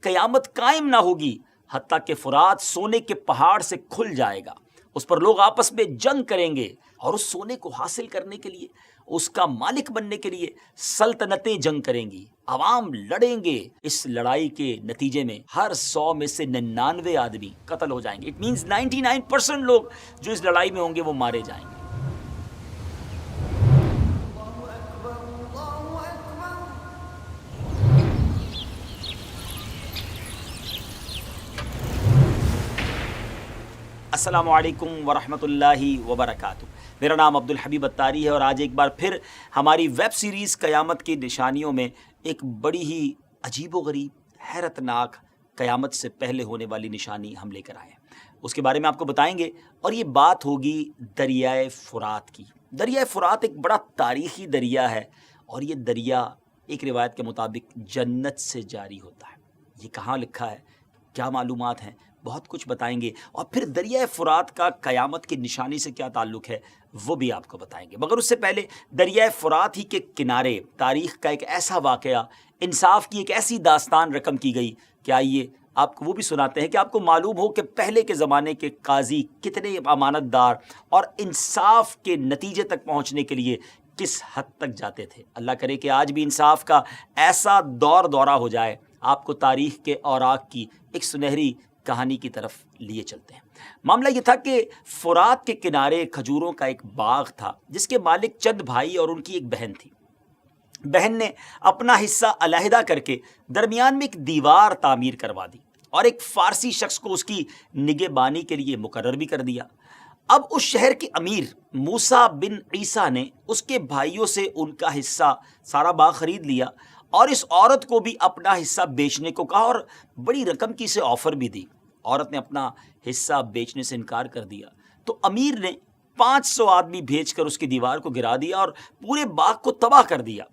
قیامت قائم نہ ہوگی حتیٰ کہ فرات سونے کے پہاڑ سے کھل جائے گا، اس پر لوگ آپس میں جنگ کریں گے اور اس سونے کو حاصل کرنے کے لیے، اس کا مالک بننے کے لیے سلطنتیں جنگ کریں گی، عوام لڑیں گے۔ اس لڑائی کے نتیجے میں ہر 100 میں سے 99 آدمی قتل ہو جائیں گے۔ اٹ مینز 99% لوگ جو اس لڑائی میں ہوں گے وہ مارے جائیں گے۔ السلام علیکم ورحمۃ اللہ وبرکاتہ۔ میرا نام عبدالحبیب اتاری ہے اور آج ایک بار پھر ہماری ویب سیریز قیامت کی نشانیوں میں ایک بڑی ہی عجیب و غریب، حیرت ناک قیامت سے پہلے ہونے والی نشانی ہم لے کر آئے ہیں۔ اس کے بارے میں آپ کو بتائیں گے، اور یہ بات ہوگی دریائے فرات کی۔ دریائے فرات ایک بڑا تاریخی دریا ہے، اور یہ دریا ایک روایت کے مطابق جنت سے جاری ہوتا ہے۔ یہ کہاں لکھا ہے، کیا معلومات ہیں، بہت کچھ بتائیں گے، اور پھر دریائے فرات کا قیامت کی نشانی سے کیا تعلق ہے وہ بھی آپ کو بتائیں گے۔ مگر اس سے پہلے دریائے فرات ہی کے کنارے تاریخ کا ایک ایسا واقعہ، انصاف کی ایک ایسی داستان رقم کی گئی کہ آئیے آپ کو وہ بھی سناتے ہیں کہ آپ کو معلوم ہو کہ پہلے کے زمانے کے قاضی کتنے امانت دار اور انصاف کے نتیجے تک پہنچنے کے لیے کس حد تک جاتے تھے۔ اللہ کرے کہ آج بھی انصاف کا ایسا دورہ ہو جائے۔ آپ کو تاریخ کے اوراق کی ایک سنہری کہانی کی طرف لیے چلتے ہیں۔ معاملہ یہ تھا کہ فرات کے کنارے کھجوروں کا ایک باغ تھا، جس کے مالک چند بھائی اور ان کی ایک بہن تھی۔ بہن نے اپنا حصہ علیحدہ کر کے درمیان میں ایک دیوار تعمیر کروا دی اور ایک فارسی شخص کو اس کی نگہبانی کے لیے مقرر بھی کر دیا۔ اب اس شہر کے امیر موسیٰ بن عیسیٰ نے اس کے بھائیوں سے ان کا حصہ سارا باغ خرید لیا اور اس عورت کو بھی اپنا حصہ بیچنے کو کہا اور بڑی رقم کی اسے آفر بھی دی۔ عورت نے اپنا حصہ بیچنے سے انکار کر دیا تو امیر نے 500 آدمی بھیج کر اس کی دیوار کو گرا دیا اور پورے باغ کو تباہ کر دیا۔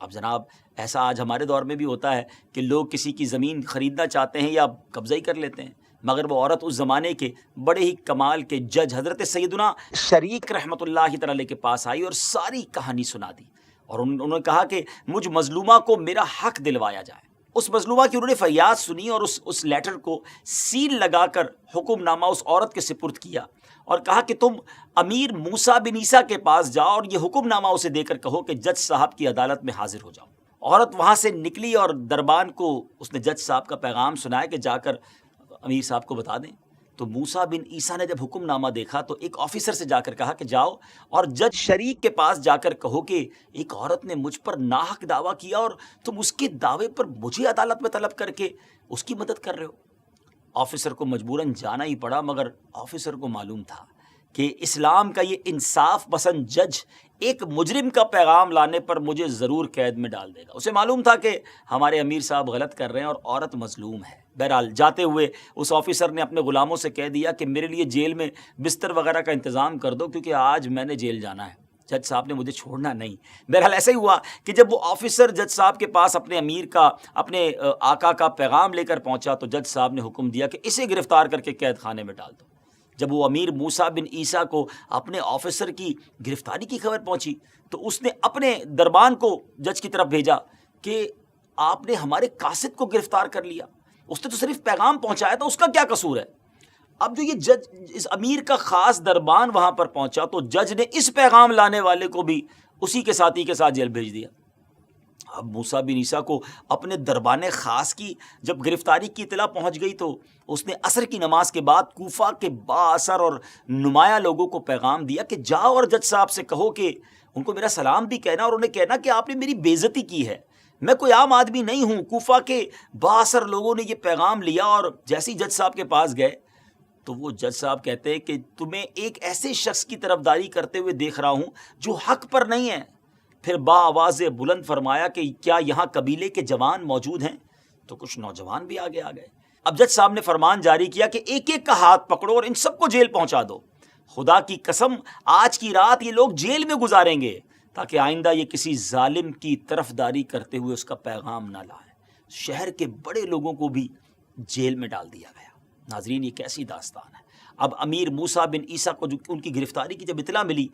اب جناب ایسا آج ہمارے دور میں بھی ہوتا ہے کہ لوگ کسی کی زمین خریدنا چاہتے ہیں یا قبضہ ہی کر لیتے ہیں، مگر وہ عورت اس زمانے کے بڑے ہی کمال کے جج حضرت سیدنا شریک رحمۃ اللہ تعالی کے پاس آئی اور ساری کہانی سنا دی، اور انہوں نے کہا کہ مجھ مظلومہ کو میرا حق دلوایا جائے۔ اس مظلومہ کی انہوں نے فریاد سنی اور اس لیٹر کو سیل لگا کر حکم نامہ اس عورت کے سپرد کیا اور کہا کہ تم امیر موسیٰ بن عیسیٰ کے پاس جاؤ اور یہ حکم نامہ اسے دے کر کہو کہ جج صاحب کی عدالت میں حاضر ہو جاؤ۔ عورت وہاں سے نکلی اور دربان کو اس نے جج صاحب کا پیغام سنایا کہ جا کر امیر صاحب کو بتا دیں۔ تو موسیٰ بن عیسیٰ نے جب حکم نامہ دیکھا تو ایک آفیسر سے جا کر کہا کہ جاؤ اور جج شریک کے پاس جا کر کہو کہ ایک عورت نے مجھ پر ناحق دعویٰ کیا اور تم اس کے دعوے پر مجھے عدالت میں طلب کر کے اس کی مدد کر رہے ہو۔ آفیسر کو مجبوراً جانا ہی پڑا، مگر آفیسر کو معلوم تھا کہ اسلام کا یہ انصاف پسند جج ایک مجرم کا پیغام لانے پر مجھے ضرور قید میں ڈال دے گا۔ اسے معلوم تھا کہ ہمارے امیر صاحب غلط کر رہے ہیں اور عورت مظلوم ہے۔ بہرحال جاتے ہوئے اس آفیسر نے اپنے غلاموں سے کہہ دیا کہ میرے لیے جیل میں بستر وغیرہ کا انتظام کر دو، کیونکہ آج میں نے جیل جانا ہے، جج صاحب نے مجھے چھوڑنا نہیں۔ بہرحال ایسا ہی ہوا کہ جب وہ آفیسر جج صاحب کے پاس اپنے امیر کا، اپنے آقا کا پیغام لے کر پہنچا تو جج صاحب نے حکم دیا کہ اسے گرفتار کر کے قید خانے میں ڈال دو۔ جب وہ امیر موسیٰ بن عیسیٰ کو اپنے آفیسر کی گرفتاری کی خبر پہنچی تو اس نے اپنے دربان کو جج کی طرف بھیجا کہ آپ نے ہمارے قاصد کو گرفتار کر لیا، اس نے تو صرف پیغام پہنچایا تھا، اس کا کیا قصور ہے؟ اب جو یہ جج، اس امیر کا خاص دربان وہاں پر پہنچا تو جج نے اس پیغام لانے والے کو بھی اسی کے ساتھی کے ساتھ جیل بھیج دیا۔ اب موسیٰ بن عیسیٰ کو اپنے دربان خاص کی جب گرفتاری کی اطلاع پہنچ گئی تو اس نے عصر کی نماز کے بعد کوفہ کے با اثر اور نمایاں لوگوں کو پیغام دیا کہ جاؤ اور جج صاحب سے کہو کہ ان کو میرا سلام بھی کہنا اور انہیں کہنا کہ آپ نے میری بے عزتی کی ہے، میں کوئی عام آدمی نہیں ہوں۔ کوفہ کے با اثر لوگوں نے یہ پیغام لیا اور جیسے ہی جج صاحب کے پاس گئے تو وہ جج صاحب کہتے ہیں کہ تمہیں ایک ایسے شخص کی طرفداری کرتے ہوئے دیکھ رہا ہوں جو حق پر نہیں ہے۔ پھر با آواز بلند فرمایا کہ کیا یہاں قبیلے کے جوان موجود ہیں؟ تو کچھ نوجوان بھی آگے آ گئے۔ اب جج صاحب نے فرمان جاری کیا کہ ایک ایک کا ہاتھ پکڑو اور ان سب کو جیل پہنچا دو۔ خدا کی قسم آج کی رات یہ لوگ جیل میں گزاریں گے تاکہ آئندہ یہ کسی ظالم کی طرفداری کرتے ہوئے اس کا پیغام نہ لائیں۔ شہر کے بڑے لوگوں کو بھی جیل میں ڈال دیا گیا۔ ناظرین یہ کیسی داستان ہے۔ اب امیر موسیٰ بن عیسیٰ کو ان کی گرفتاری کی جب اطلاع ملی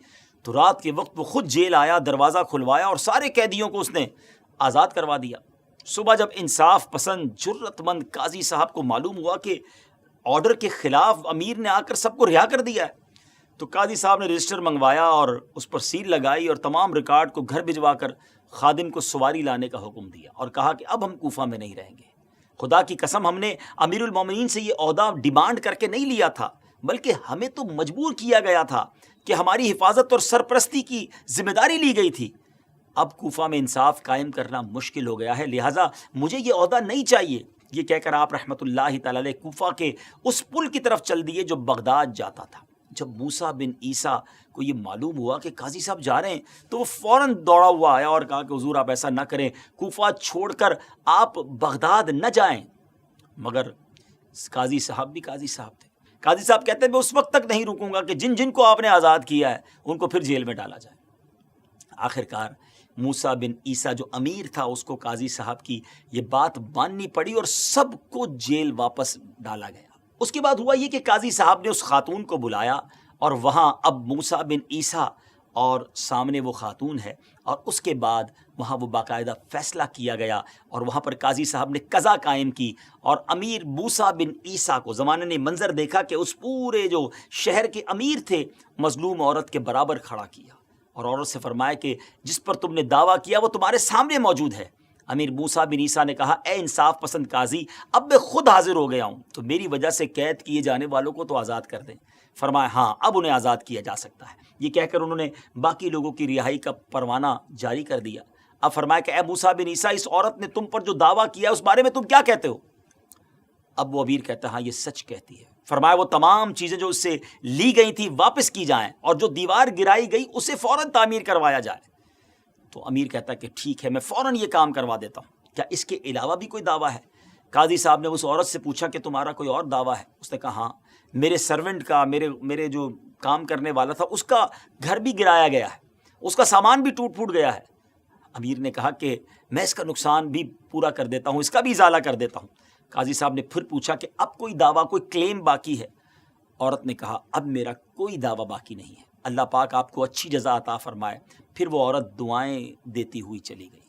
تو رات کے وقت وہ خود جیل آیا، دروازہ کھلوایا اور سارے قیدیوں کو اس نے آزاد کروا دیا۔ صبح جب انصاف پسند جرت مند قاضی صاحب کو معلوم ہوا کہ آرڈر کے خلاف امیر نے آ کر سب کو رہا کر دیا ہے، تو قاضی صاحب نے رجسٹر منگوایا اور اس پر سیل لگائی اور تمام ریکارڈ کو گھر بھجوا کر خادم کو سواری لانے کا حکم دیا اور کہا کہ اب ہم کوفہ میں نہیں رہیں گے۔ خدا کی قسم، ہم نے امیر المومنین سے یہ عہدہ ڈیمانڈ کر کے نہیں لیا تھا، بلکہ ہمیں تو مجبور کیا گیا تھا کہ ہماری حفاظت اور سرپرستی کی ذمہ داری لی گئی تھی۔ اب کوفہ میں انصاف قائم کرنا مشکل ہو گیا ہے، لہٰذا مجھے یہ عہدہ نہیں چاہیے۔ یہ کہہ کر آپ رحمۃ اللہ تعالی علیہ کوفہ کے اس پل کی طرف چل دیے جو بغداد جاتا تھا۔ جب موسیٰ بن عیسیٰ کو یہ معلوم ہوا کہ قاضی صاحب جا رہے ہیں تو وہ فوراً دوڑا ہوا آیا اور کہا کہ حضور آپ ایسا نہ کریں، کوفہ چھوڑ کر آپ بغداد نہ جائیں۔ مگر قاضی صاحب بھی قاضی صاحب تھے۔ قاضی صاحب کہتے ہیں میں اس وقت تک نہیں رکوں گا کہ جن جن کو آپ نے آزاد کیا ہے ان کو پھر جیل میں ڈالا جائے۔ آخرکار موسیٰ بن عیسیٰ جو امیر تھا اس کو قاضی صاحب کی یہ بات ماننی پڑی اور سب کو جیل واپس ڈالا گیا۔ اس کے بعد ہوا یہ کہ قاضی صاحب نے اس خاتون کو بلایا اور وہاں اب موسیٰ بن عیسیٰ اور سامنے وہ خاتون ہے، اور اس کے بعد وہاں وہ باقاعدہ فیصلہ کیا گیا اور وہاں پر قاضی صاحب نے قضا قائم کی اور امیر موسیٰ بن عیسیٰ کو زمانے نے منظر دیکھا کہ اس پورے جو شہر کے امیر تھے مظلوم عورت کے برابر کھڑا کیا اور عورت سے فرمایا کہ جس پر تم نے دعویٰ کیا وہ تمہارے سامنے موجود ہے۔ امیر موسیٰ بن عیسیٰ نے کہا اے انصاف پسند قاضی، اب میں خود حاضر ہو گیا ہوں، تو میری وجہ سے قید کیے جانے والوں کو تو آزاد کر دیں۔ فرمایا ہاں اب انہیں آزاد کیا جا سکتا ہے۔ یہ کہہ کر انہوں نے باقی لوگوں کی رہائی کا پروانہ جاری کر دیا۔ اب فرمایا کہ اے موسیٰ بن عیسیٰ، اس عورت نے تم پر جو دعویٰ کیا اس بارے میں تم کیا کہتے ہو؟ اب وہ امیر کہتا ہے ہاں یہ سچ کہتی ہے۔ فرمایا وہ تمام چیزیں جو اس سے لی گئی تھی واپس کی جائیں اور جو دیوار گرائی گئی اسے فوراً تعمیر کروایا جائے۔ تو امیر کہتا ہے کہ ٹھیک ہے، میں فوراً یہ کام کروا دیتا ہوں۔ کیا اس کے علاوہ بھی کوئی دعویٰ ہے؟ قاضی صاحب نے اس عورت سے پوچھا کہ تمہارا کوئی اور دعویٰ ہے؟ اس نے کہا ہاں، میرے سرونٹ کا، میرے جو کام کرنے والا تھا اس کا گھر بھی گرایا گیا ہے، اس کا سامان بھی ٹوٹ پھوٹ گیا ہے۔ امیر نے کہا کہ میں اس کا نقصان بھی پورا کر دیتا ہوں، اس کا بھی ازالہ کر دیتا ہوں۔ قاضی صاحب نے پھر پوچھا کہ اب کوئی دعویٰ، کوئی کلیم باقی ہے؟ عورت نے کہا اب میرا کوئی دعویٰ باقی نہیں ہے، اللہ پاک آپ کو اچھی جزا عطا فرمائے۔ پھر وہ عورت دعائیں دیتی ہوئی چلی گئی۔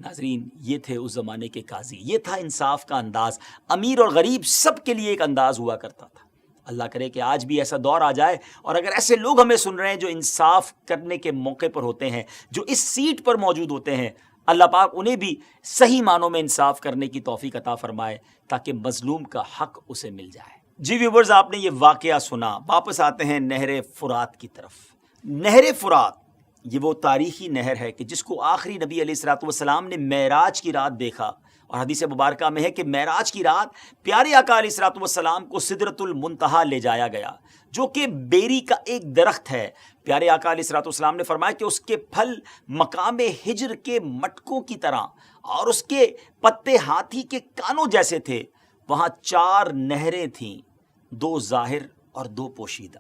ناظرین، یہ تھے اس زمانے کے قاضی، یہ تھا انصاف کا انداز۔ امیر اور غریب سب کے لیے ایک انداز ہوا کرتا تھا۔ اللہ کرے کہ آج بھی ایسا دور آ جائے اور اگر ایسے لوگ ہمیں سن رہے ہیں جو انصاف کرنے کے موقع پر ہوتے ہیں، جو اس سیٹ پر موجود ہوتے ہیں، اللہ پاک انہیں بھی صحیح معنوں میں انصاف کرنے کی توفیق عطا فرمائے تاکہ مظلوم کا حق اسے مل جائے۔ جی ویورز، آپ نے یہ واقعہ سنا۔ واپس آتے ہیں نہر فرات کی طرف۔ نہر فرات یہ وہ تاریخی نہر ہے کہ جس کو آخری نبی علیہ الصلوۃ والسلام نے معراج کی رات دیکھا، اور حدیث مبارکہ میں ہے کہ معراج کی رات پیارے آقا علیہ الصلوۃ والسلام کو سدرۃ المنتہا لے جایا گیا، جو کہ بیری کا ایک درخت ہے۔ پیارے آقا علیہ الصلوۃ والسلام نے فرمایا کہ اس کے پھل مقام ہجر کے مٹکوں کی طرح اور اس کے پتے ہاتھی کے کانوں جیسے تھے۔ وہاں 4 نہریں تھیں، 2 ظاہر اور 2 پوشیدہ۔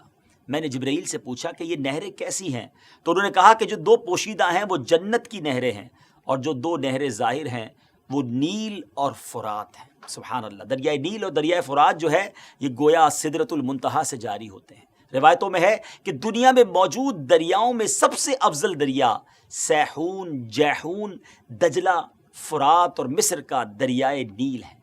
میں نے جبرائیل سے پوچھا کہ یہ نہریں کیسی ہیں، تو انہوں نے کہا کہ جو 2 پوشیدہ ہیں وہ جنت کی نہریں ہیں، اور جو 2 نہریں ظاہر ہیں وہ نیل اور فرات ہیں۔ سبحان اللہ، دریائے نیل اور دریائے فرات جو ہے یہ گویا سدرۃ المنتہا سے جاری ہوتے ہیں۔ روایتوں میں ہے کہ دنیا میں موجود دریاؤں میں سب سے افضل دریا سیحون، جیحون، دجلہ، فرات اور مصر کا دریائے نیل ہے۔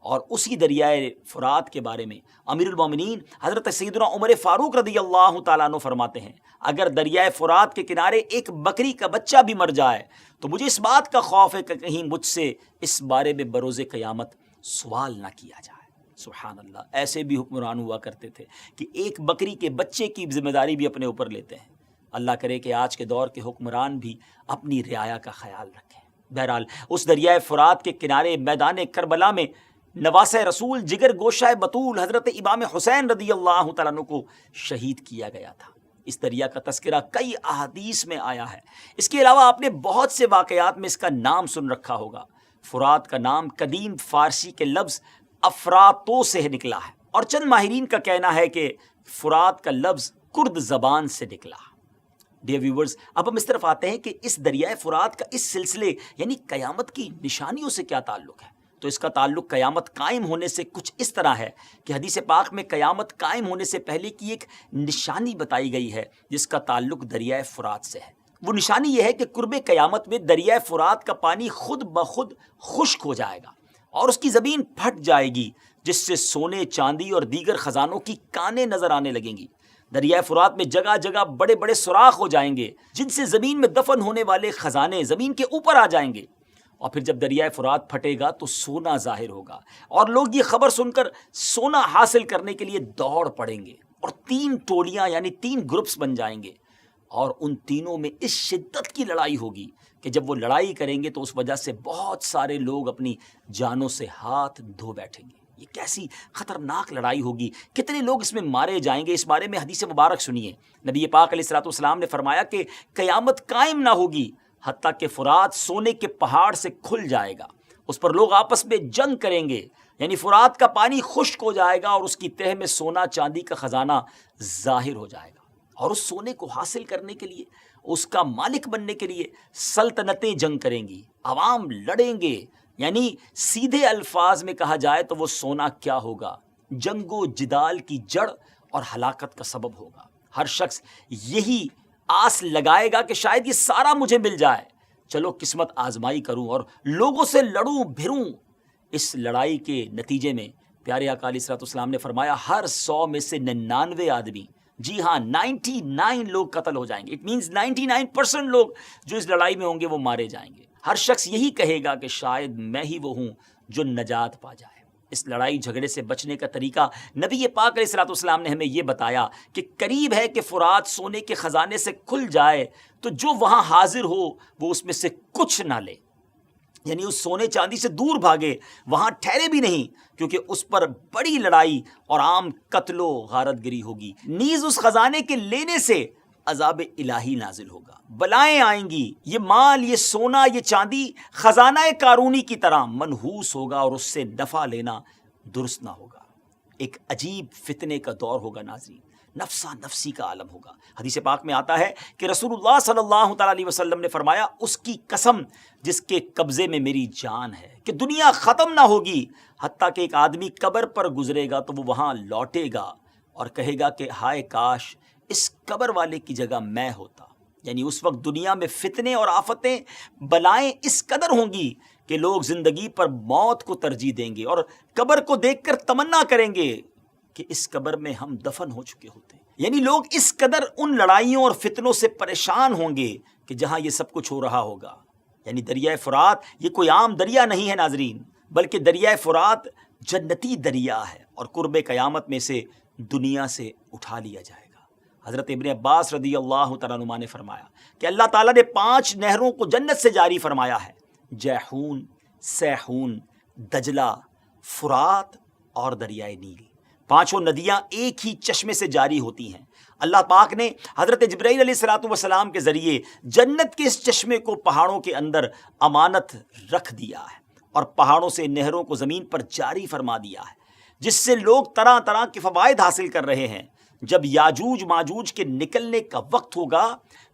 اور اسی دریائے فرات کے بارے میں امیر المومنین حضرت سیدنا عمر فاروق رضی اللہ تعالیٰ عنہ فرماتے ہیں اگر دریائے فرات کے کنارے ایک بکری کا بچہ بھی مر جائے تو مجھے اس بات کا خوف ہے کہ کہیں مجھ سے اس بارے میں بروز قیامت سوال نہ کیا جائے۔ سبحان اللہ، ایسے بھی حکمران ہوا کرتے تھے کہ ایک بکری کے بچے کی ذمہ داری بھی اپنے اوپر لیتے ہیں۔ اللہ کرے کہ آج کے دور کے حکمران بھی اپنی رعایا کا خیال رکھیں۔ بہرحال اس دریائے فرات کے کنارے میدان کربلا میں نواسہ رسول جگر گوشہ بطول حضرت امام حسین رضی اللہ تعالیٰ عنہ کو شہید کیا گیا تھا۔ اس دریا کا تذکرہ کئی احادیث میں آیا ہے۔ اس کے علاوہ آپ نے بہت سے واقعات میں اس کا نام سن رکھا ہوگا۔ فرات کا نام قدیم فارسی کے لفظ افراتو سے نکلا ہے، اور چند ماہرین کا کہنا ہے کہ فرات کا لفظ کرد زبان سے نکلا۔ ڈیئر ویورز، اب ہم اس طرف آتے ہیں کہ اس دریائے فرات کا اس سلسلے یعنی قیامت کی نشانیوں سے کیا تعلق ہے۔ تو اس کا تعلق قیامت قائم ہونے سے کچھ اس طرح ہے کہ حدیث پاک میں قیامت قائم ہونے سے پہلے کی ایک نشانی بتائی گئی ہے جس کا تعلق دریائے فرات سے ہے۔ وہ نشانی یہ ہے کہ قرب قیامت میں دریائے فرات کا پانی خود بخود خشک ہو جائے گا اور اس کی زمین پھٹ جائے گی، جس سے سونے، چاندی اور دیگر خزانوں کی کانیں نظر آنے لگیں گی۔ دریائے فرات میں جگہ جگہ بڑے بڑے سوراخ ہو جائیں گے، جن سے زمین میں دفن ہونے والے خزانے زمین کے اوپر آ جائیں گے، اور پھر جب دریائے فرات پھٹے گا تو سونا ظاہر ہوگا، اور لوگ یہ خبر سن کر سونا حاصل کرنے کے لیے دوڑ پڑیں گے، اور 3 ٹولیاں یعنی 3 گروپس بن جائیں گے، اور ان تینوں میں اس شدت کی لڑائی ہوگی کہ جب وہ لڑائی کریں گے تو اس وجہ سے بہت سارے لوگ اپنی جانوں سے ہاتھ دھو بیٹھیں گے۔ یہ کیسی خطرناک لڑائی ہوگی، کتنے لوگ اس میں مارے جائیں گے، اس بارے میں حدیث مبارک سنیے۔ نبی پاک علیہ الصلوۃ والسلام نے فرمایا کہ قیامت قائم نہ ہوگی حتیٰ کہ فرات سونے کے پہاڑ سے کھل جائے گا، اس پر لوگ آپس میں جنگ کریں گے، یعنی فرات کا پانی خشک ہو جائے گا اور اس کی تہ میں سونا چاندی کا خزانہ ظاہر ہو جائے گا، اور اس سونے کو حاصل کرنے کے لیے، اس کا مالک بننے کے لیے سلطنتیں جنگ کریں گی، عوام لڑیں گے، یعنی سیدھے الفاظ میں کہا جائے تو وہ سونا کیا ہوگا؟ جنگ و جدال کی جڑ اور ہلاکت کا سبب ہوگا۔ ہر شخص یہی آس لگائے گا کہ شاید یہ سارا مجھے مل جائے، چلو قسمت آزمائی کروں اور لوگوں سے لڑوں بھروں۔ اس لڑائی کے نتیجے میں پیارے آقا علیہ الصلوۃ والسلام نے فرمایا ہر 100 میں سے 99 آدمی، جی ہاں 99 لوگ قتل ہو جائیں گے۔ اٹ مینز 99% لوگ جو اس لڑائی میں ہوں گے وہ مارے جائیں گے۔ ہر شخص یہی کہے گا کہ شاید میں ہی وہ ہوں جو نجات پا جائے۔ اس لڑائی جھگڑے سے بچنے کا طریقہ نبی پاک علیہ الصلوۃ والسلام نے ہمیں یہ بتایا کہ قریب ہے کہ فرات سونے کے خزانے سے کھل جائے تو جو وہاں حاضر ہو وہ اس میں سے کچھ نہ لے، یعنی اس سونے چاندی سے دور بھاگے، وہاں ٹھہرے بھی نہیں، کیونکہ اس پر بڑی لڑائی اور عام قتل و غارت گری ہوگی۔ نیز اس خزانے کے لینے سے عذاب الہی نازل ہوگا، بلائیں آئیں گی، یہ مال، یہ سونا، یہ چاندی خزانہ قارونی کی طرح منحوس ہوگا اور اس سے نفع لینا درست نہ ہوگا۔ ایک عجیب فتنے کا دور ہوگا ناظرین، نفسا نفسی کا عالم ہوگا۔ حدیث پاک میں آتا ہے کہ رسول اللہ صلی اللہ تعالیٰ علیہ وسلم نے فرمایا اس کی قسم جس کے قبضے میں میری جان ہے کہ دنیا ختم نہ ہوگی حتیٰ کہ ایک آدمی قبر پر گزرے گا تو وہ وہاں لوٹے گا اور کہے گا کہ ہائے کاش اس قبر والے کی جگہ میں ہوتا۔ یعنی اس وقت دنیا میں فتنے اور آفتیں، بلائیں اس قدر ہوں گی کہ لوگ زندگی پر موت کو ترجیح دیں گے اور قبر کو دیکھ کر تمنا کریں گے کہ اس قبر میں ہم دفن ہو چکے ہوتے ہیں۔ یعنی لوگ اس قدر ان لڑائیوں اور فتنوں سے پریشان ہوں گے کہ جہاں یہ سب کچھ ہو رہا ہوگا۔ یعنی دریائے فرات یہ کوئی عام دریا نہیں ہے ناظرین، بلکہ دریائے فرات جنتی دریا ہے اور قرب قیامت میں سے دنیا سے اٹھا لیا جائے گا۔ حضرت ابن عباس رضی اللہ تعالیٰ عنہ نے فرمایا کہ اللہ تعالیٰ نے 5 نہروں کو جنت سے جاری فرمایا ہے، جیحون، سیحون، دجلہ، فرات اور دریائے نیل۔ 5 ندیاں ایک ہی چشمے سے جاری ہوتی ہیں۔ اللہ پاک نے حضرت جبرائیل علیہ الصلوۃ والسلام کے ذریعے جنت کے اس چشمے کو پہاڑوں کے اندر امانت رکھ دیا ہے اور پہاڑوں سے نہروں کو زمین پر جاری فرما دیا ہے، جس سے لوگ طرح طرح کے فوائد حاصل کر رہے ہیں۔ جب یاجوج ماجوج کے نکلنے کا وقت ہوگا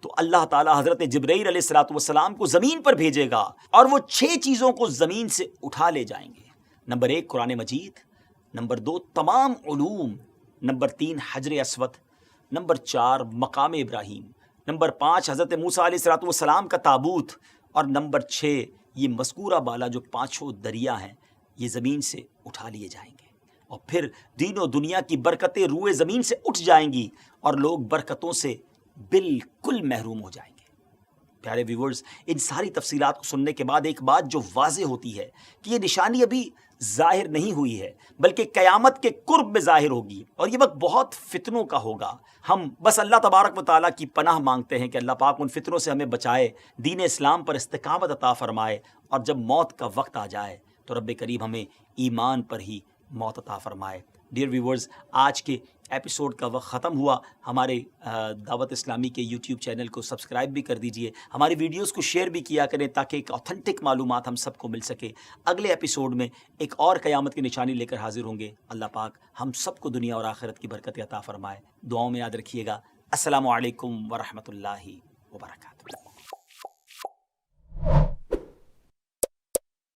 تو اللہ تعالیٰ حضرت جبرائیل علیہ الصلوۃ والسلام کو زمین پر بھیجے گا اور وہ 6 چیزوں کو زمین سے اٹھا لے جائیں گے۔ نمبر 1 قرآن مجید، نمبر 2 تمام علوم، نمبر 3 حجر اسود، نمبر 4 مقام ابراہیم، نمبر 5 حضرت موسیٰ علیہ الصلوۃ والسلام کا تابوت، اور نمبر 6 یہ مذکورہ بالا جو 5 دریا ہیں یہ زمین سے اٹھا لیے جائیں گے، اور پھر دین و دنیا کی برکتیں روئے زمین سے اٹھ جائیں گی اور لوگ برکتوں سے بالکل محروم ہو جائیں گے۔ پیارے ویورز، ان ساری تفصیلات کو سننے کے بعد ایک بات جو واضح ہوتی ہے کہ یہ نشانی ابھی ظاہر نہیں ہوئی ہے بلکہ قیامت کے قرب میں ظاہر ہوگی، اور یہ وقت بہت فتنوں کا ہوگا۔ ہم بس اللہ تبارک و تعالیٰ کی پناہ مانگتے ہیں کہ اللہ پاک ان فتنوں سے ہمیں بچائے، دین اسلام پر استقامت عطا فرمائے، اور جب موت کا وقت آ جائے تو رب کریم ہمیں ایمان پر ہی موت عطا فرمائے۔ ڈیئر ویورز، آج کے ایپیسوڈ کا وقت ختم ہوا۔ ہمارے دعوت اسلامی کے یوٹیوب چینل کو سبسکرائب بھی کر دیجئے، ہماری ویڈیوز کو شیئر بھی کیا کریں تاکہ ایک اوتھنٹک معلومات ہم سب کو مل سکے۔ اگلے ایپیسوڈ میں ایک اور قیامت کی نشانی لے کر حاضر ہوں گے۔ اللہ پاک ہم سب کو دنیا اور آخرت کی برکت عطا فرمائے۔ دعاؤں میں یاد رکھیے گا۔ السلام علیکم ورحمۃ اللہ وبرکاتہ۔